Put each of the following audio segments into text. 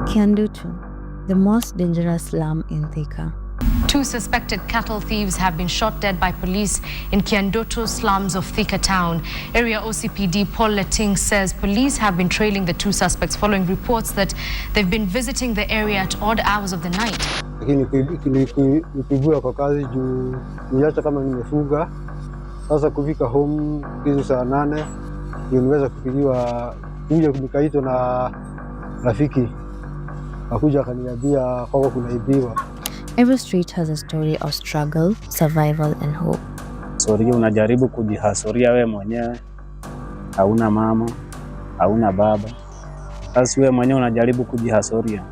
Kiandutu, the most dangerous slum in Thika. 2 suspected cattle thieves have been shot dead by police in Kiandutu slums of Thika town. Area OCPD Paul Leting says police have been trailing the 2 suspects following reports that they've been visiting the area at odd hours of the night. Nilipigwa kwa kazi juu niacha kama nimefuga. Sasa kufika home hizo saa 8 ndio niweza kupigiwa, kuja nikaitwa na rafiki. Akuja akaniambia kwamba kunaibiwa. Every street has a story of struggle, survival and hope. Soria unajaribu kujihasuria wewe mwenyewe. Hauna mama, hauna baba. Sasa wewe mwenyewe unajaribu kujihasuria.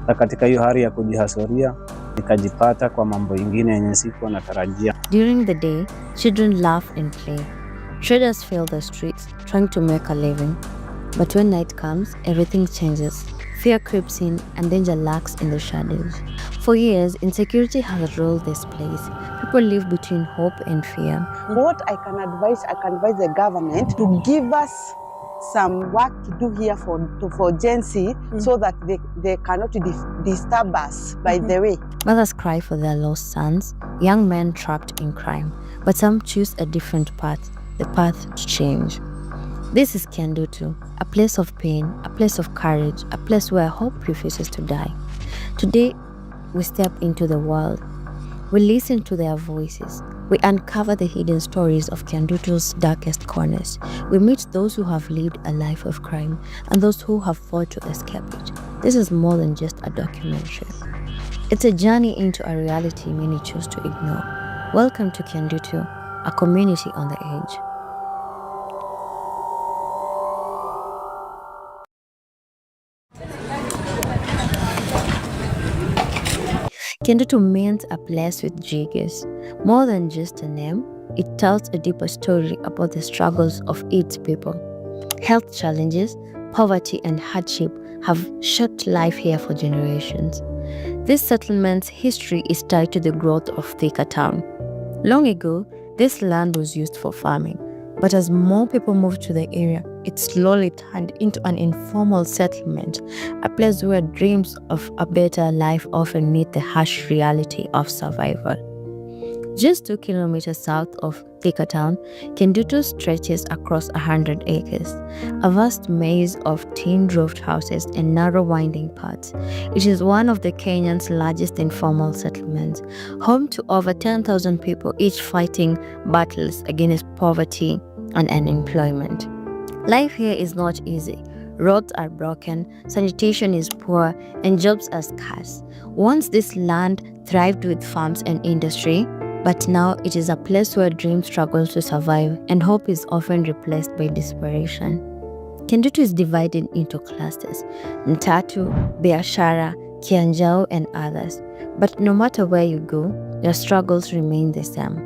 Na katika hiyo hali ya kujihasuria nikajipata kwa mambo mengine yenye sikuwa natarajia. During the day, children laugh and play. Traders fill the streets trying to make a living. But when night comes, everything changes. Fear creeps in and danger lurks in the shadows. For years, insecurity has ruled this place. People live between hope and fear. What I can advise the government to give us some work to do here for Gen Z, so that they cannot disturb us by the way. Mothers cry for their lost sons, young men trapped in crime. But some choose a different path, the path to change. This is Kiandutu, a place of pain, a place of courage, a place where hope refuses to die. Today, we step into the world. We listen to their voices. We uncover the hidden stories of Kiandutu's darkest corners. We meet those who have lived a life of crime and those who have fought to escape it. This is more than just a documentary. It's a journey into a reality many choose to ignore. Welcome to Kiandutu, a community on the edge. Kiandutu means a place with jiggers. More than just a name, it tells a deeper story about the struggles of its people. Health challenges, poverty and hardship have shaped life here for generations. This settlement's history is tied to the growth of Thika town. Long ago, this land was used for farming, but as more people moved to the area, it slowly turned into an informal settlement, a place where dreams of a better life often meet the harsh reality of survival. Just 2 kilometers south of Thika town, Kiandutu stretches across 100 acres, a vast maze of tin-roofed houses and narrow winding paths. It is one of the Kenyan's largest informal settlements, home to over 10,000 people, each fighting battles against poverty and unemployment. Life here is not easy. Roads are broken, sanitation is poor, and jobs are scarce. Once this land thrived with farms and industry, but now it is a place where dreams struggle to survive and hope is often replaced by desperation. Kiandutu is divided into clusters: Mtatu, Biashara, Kianjao, and others. But no matter where you go, your struggles remain the same.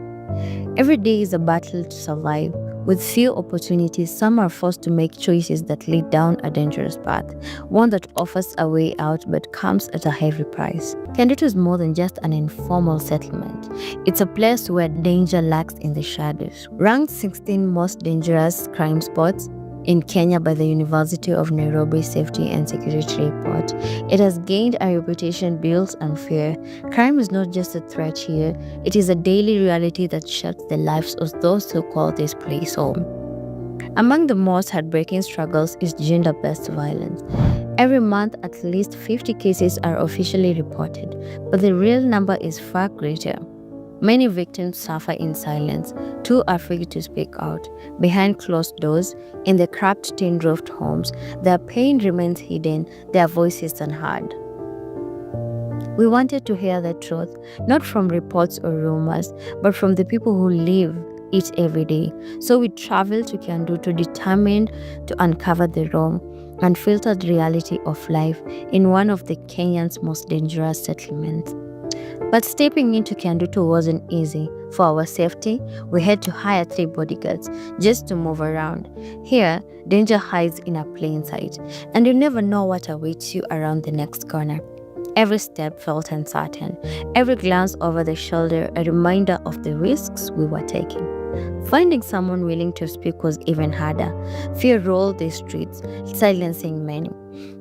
Every day is a battle to survive. With few opportunities, some are forced to make choices that lead down a dangerous path, one that offers a way out but comes at a heavy price. Kiandutu is more than just an informal settlement. It's a place where danger lurks in the shadows. Ranked 16 most dangerous crime spots in Kenya by the University of Nairobi Safety and Security Report, it has gained a reputation built on fear. Crime is not just a threat here, it is a daily reality that shapes the lives of those who call this place home. Among the most heartbreaking struggles is gender-based violence. Every month, at least 50 cases are officially reported, but the real number is far greater. Many victims suffer in silence, too afraid to speak out. Behind closed doors, in the cramped tin-roofed homes, their pain remains hidden, their voices unheard. We wanted to hear the truth, not from reports or rumors, but from the people who live it every day. So we traveled to Kiandutu determined to uncover the raw, unfiltered reality of life in one of the Kenyan's most dangerous settlements. But stepping into Kiandutu wasn't easy. For our safety, we had to hire 3 bodyguards just to move around. Here, danger hides in a plain sight, and you never know what awaits you around the next corner. Every step felt uncertain, every glance over the shoulder a reminder of the risks we were taking. Finding someone willing to speak was even harder. Fear rolled the streets, silencing many.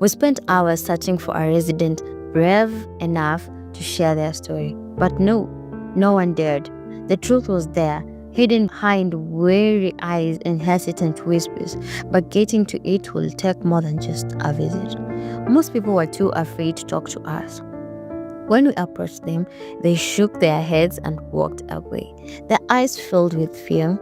We spent hours searching for a resident brave enough to share their story. But no one dared. The truth was there, hidden behind wary eyes and hesitant whispers, but getting to it will take more than just a visit. Most people were too afraid to talk to us. When we approached them, they shook their heads and walked away, their eyes filled with fear.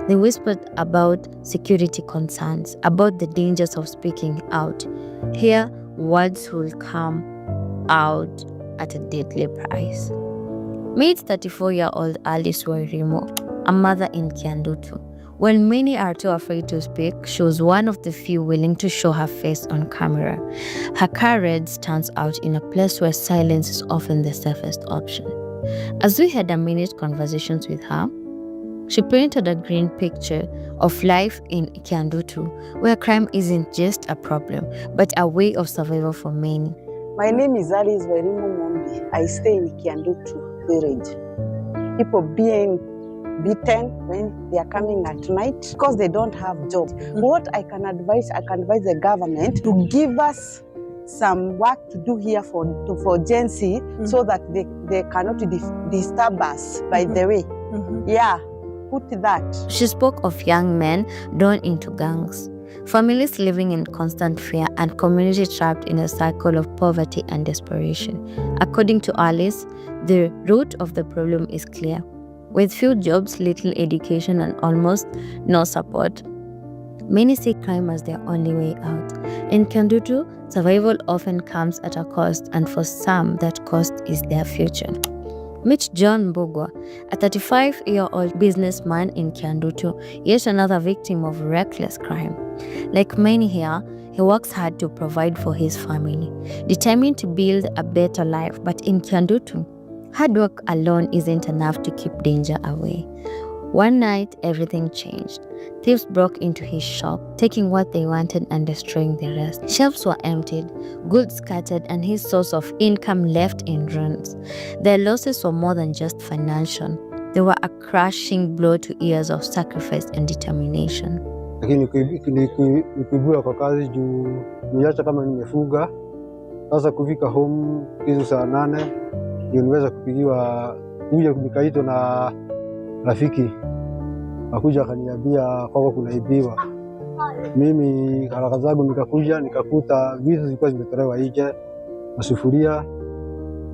They whispered about security concerns, about the dangers of speaking out. Here, words will come out at a deadly price. Meet 34-year-old Alice Wairimo, a mother in Kiandutu. While many are too afraid to speak, she was one of the few willing to show her face on camera. Her courage stands out in a place where silence is often the safest option. As we had a minute conversations with her, she painted a green picture of life in Kiandutu, where crime isn't just a problem, but a way of survival for many. My name is Alice Wairimo Mombi. I stay in Kiandutu village. People being beaten when they are coming at night because they don't have jobs. What I can advise the government to give us some work to do here for Gen Z so that they cannot disturb us by the way. Yeah, put that. She spoke of young men drawn into gangs, families living in constant fear, and community trapped in a cycle of poverty and desperation. According to Alice, the root of the problem is clear. With few jobs, little education, and almost no support, many see crime as their only way out. In Kiandutu, survival often comes at a cost, and for some, that cost is their future. Meet John Mbugwa, a 35-year-old businessman in Kiandutu, yet another victim of reckless crime. Like many here, he works hard to provide for his family, determined to build a better life. But in Kiandutu, hard work alone isn't enough to keep danger away. One night, everything changed. Thieves broke into his shop, taking what they wanted and destroying the rest. Shelves were emptied, goods scattered, and his source of income left in ruins. Their losses were more than just financial. They were a crushing blow to years of sacrifice and determination. Lakini nikibua kwa kazi juu niacha kama nimefuga. Sasa kufika home kitu saa 8 ndio niweza kupigiwa kuja nikaitwa na rafiki. Akuja akaniambia kwako kunaibiwa. Mimi haraka zangu nikakuja nikakuta vitu zilikuwa zimetolewa nje, masufuria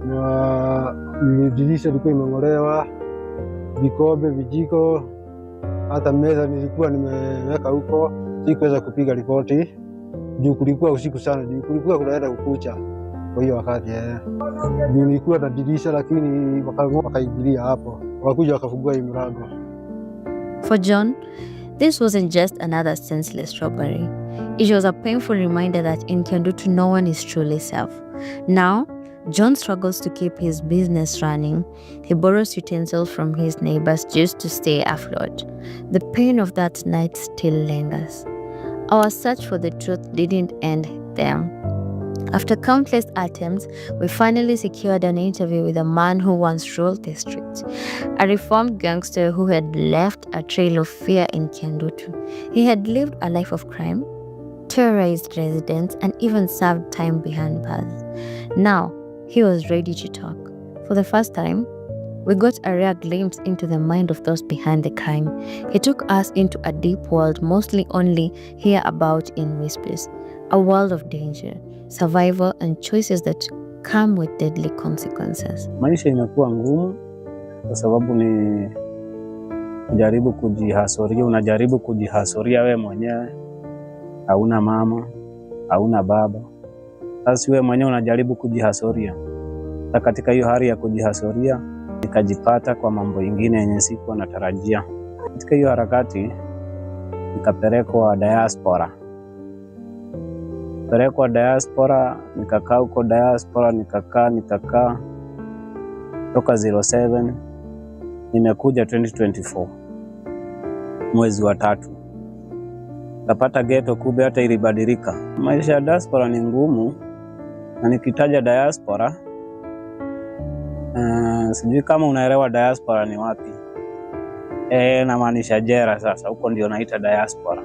na dirisha ilikuwa imeng'olewa, vikombe, vijiko, hata meza nilikuwa nimeweka huko. Sikuweza kupiga ripoti juu kulikuwa usiku sana, juu kulikuwa kunaenda kukucha. Kwa hiyo wakati juu nilikuwa na dirisha lakini wakaingilia hapo, wakuja wakafungua mlango. For John, this wasn't just another senseless robbery. It was a painful reminder that in Kiandutu no one is truly safe. Now, John struggles to keep his business running. He borrows utensils from his neighbors just to stay afloat. The pain of that night still lingers. Our search for the truth didn't end there. After countless attempts, we finally secured an interview with a man who once ruled the streets, a reformed gangster who had left a trail of fear in Kiandutu. He had lived a life of crime, terrorized residents, and even served time behind bars. Now, he was ready to talk. For the first time, we got a rare glimpse into the mind of those behind the crime. He took us into a deep world mostly only hear about in whispers, a world of danger, survival, and choices that come with deadly consequences. Maisha imekuwa ngumu kwa sababu ni kujaribu kujihasoria, unajaribu kujihasoria wewe mwenyewe. Hauna mama, hauna baba. Sasa wewe mwenyewe unajaribu kujihasoria. Na katika hiyo hali ya kujihasoria nikajipata kwa mambo mengine yenye sikuwa natarajia. Katika hiyo harakati nikapelekwa diaspora. Nikakaa huko diaspora, nikakaa toka 07 nimekuja 2024 mwezi wa 3. Napata ghetto kubwa hata ilibadilika. Maisha ya diaspora ni ngumu, na nikitaja diaspora sijui kama unaelewa diaspora ni wapi. Namaanisha jera. Sasa huko ndio naita diaspora.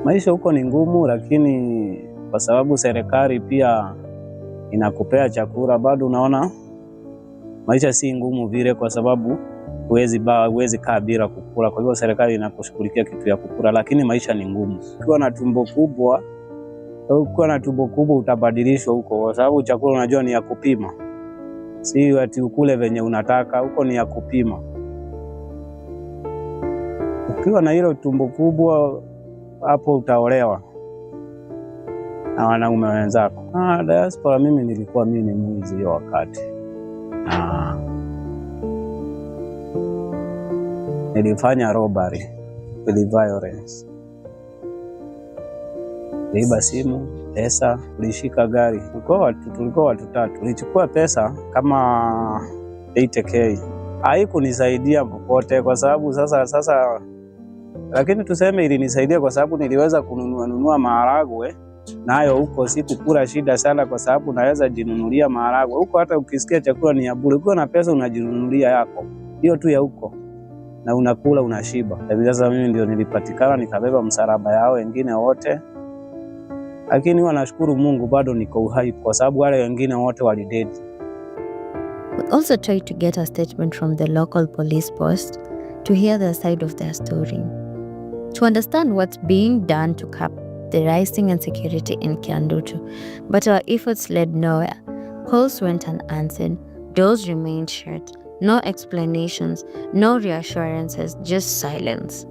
Maisha huko ni ngumu, lakini kwa sababu serikali pia inakupea chakula, bado unaona maisha si ngumu vile, kwa sababu huwezi kaa bila kukula. Kwa hivyo serikali inakushughulikia kitu ya kukula, lakini maisha ni ngumu. Ukiwa na tumbo kubwa utabadilishwa huko, kwa sababu chakula unajua ni ya kupima, si ati ukule venye unataka. Huko ni ya kupima. Ukiwa na hilo tumbo kubwa, hapo utaolewa na wanaume wenzako. Diaspora, mimi ni mwizi hiyo wakati. Nilifanya robbery with violence. Tuliiba simu, pesa, tulishika gari. Tulikuwa watu 3. Tulichukua pesa kama 80k. Haikunisaidia popote kwa sababu sasa lakini tuseme ilinisaidia kwa sababu niliweza kununua maharagwe, nayo huko sikukula shida sana kwa sababu naweza jinunulia maharagwe. Huko hata ukisikia chakula ni ya bure, ukiwa na pesa unajinunulia yako. Hiyo tu ya huko. Na unakula unashiba. Sasa mimi ndio nilipatikana, nikabeba msalaba yao wengine wote. Lakini wanashukuru Mungu bado niko uhai kwa sababu wale wengine wote walidedi. We also tried to get a statement from the local police post to hear their side of their story, to understand what's being done to curb the rising insecurity in Kiandutu. But our efforts led nowhere. Calls went unanswered, doors remained shut. No explanations, no reassurances, just silence.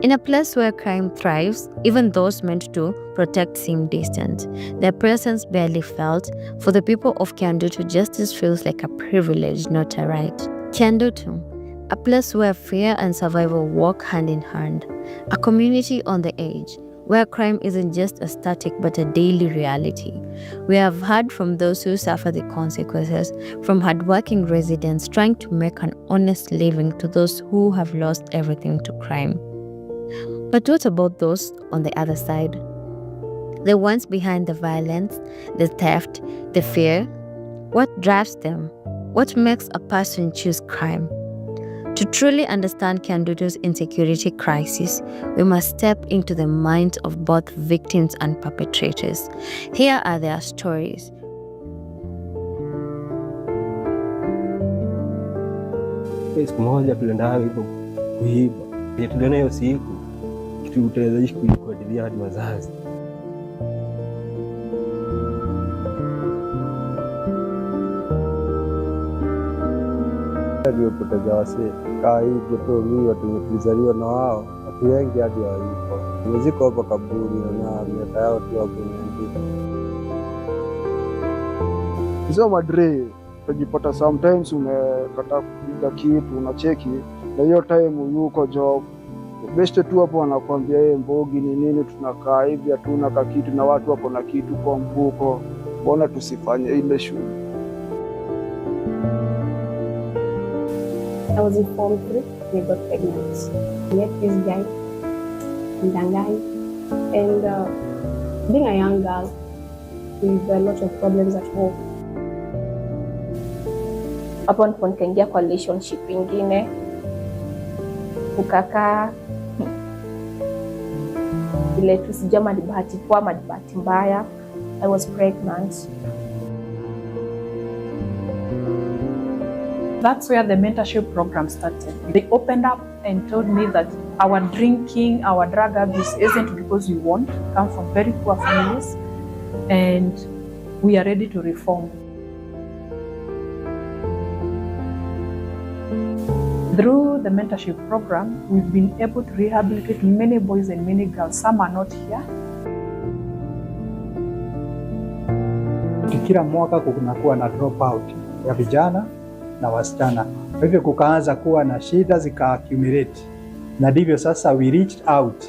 In a place where crime thrives, even those meant to protect seem distant. Their presence barely felt. For the people of Kiandutu, justice feels like a privilege, not a right. Kiandutu, a place where fear and survival walk hand in hand. A community on the edge, where crime isn't just a static but a daily reality. We have heard from those who suffer the consequences, from hardworking residents trying to make an honest living to those who have lost everything to crime. But what about those on the other side? The ones behind the violence, the theft, the fear? What drives them? What makes a person choose crime? To truly understand Kiandutu's insecurity crisis, we must step into the minds of both victims and perpetrators. Here are their stories. Siku moja tulienda hivyo kuiba. Tuliona hiyo siku kitu utaweza ishi kuifuatilia hadi wazazi. Tulipoteza wasee kaa hii geto mimi watu tulizaliwa na wao, watu wengi hadi hawaipo. Muziki hapo kaburi na miaka yao tu hapo imeandika. Hizo madre unajipata sometimes umekata kupiga kitu unacheki na hiyo time yuko job. Best tu hapo wanakuambia yeye mbogi ni nini, tunakaa hivi hatuna ka kitu na watu wako na kitu kwa mfuko. Mbona tusifanye ile shughuli? I was in Form 3, we got pregnant. I met this guy, Ndangai, and being a young girl with a lot of problems at home. Hapo ndipo nikaingia kwa relationship ingine, kukakaa ile tu sijama ni bahati poa ama bahati mbaya. I was pregnant. That's where the mentorship program started. They opened up and told me that our drinking, our drug abuse isn't because we want, come from very poor families, and we are ready to reform. Through the mentorship program, we've been able to rehabilitate many boys and many girls. Some are not here. Kila mwaka kunakuwa na dropout ya vijana na wasichana. Kwa hivyo kukaanza kuwa na shida zika-accumulate. Na ndivyo sasa we reached out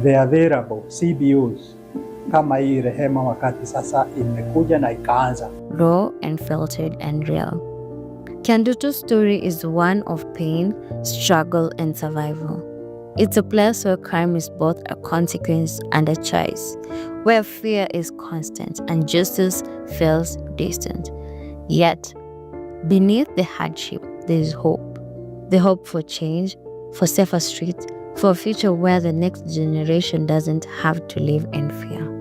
the available CBOs kama hii Rehema wakati sasa imekuja na ikaanza. Raw and filtered and real. Kiandutu's story is one of pain, struggle and survival. It's a place where crime is both a consequence and a choice, where fear is constant and justice feels distant. Yet, beneath the hardship, there is hope. They hope for change, for safer streets, for a future where the next generation doesn't have to live in fear.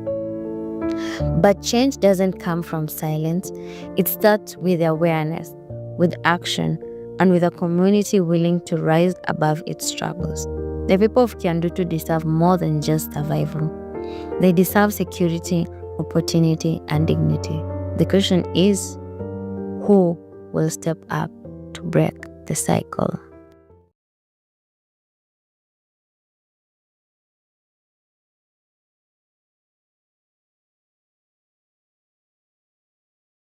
But change doesn't come from silence. It starts with awareness, with action, and with a community willing to rise above its struggles. The people of Kiandutu deserve more than just survival. They deserve security, opportunity, and dignity. The question is, who will step up to break the cycle?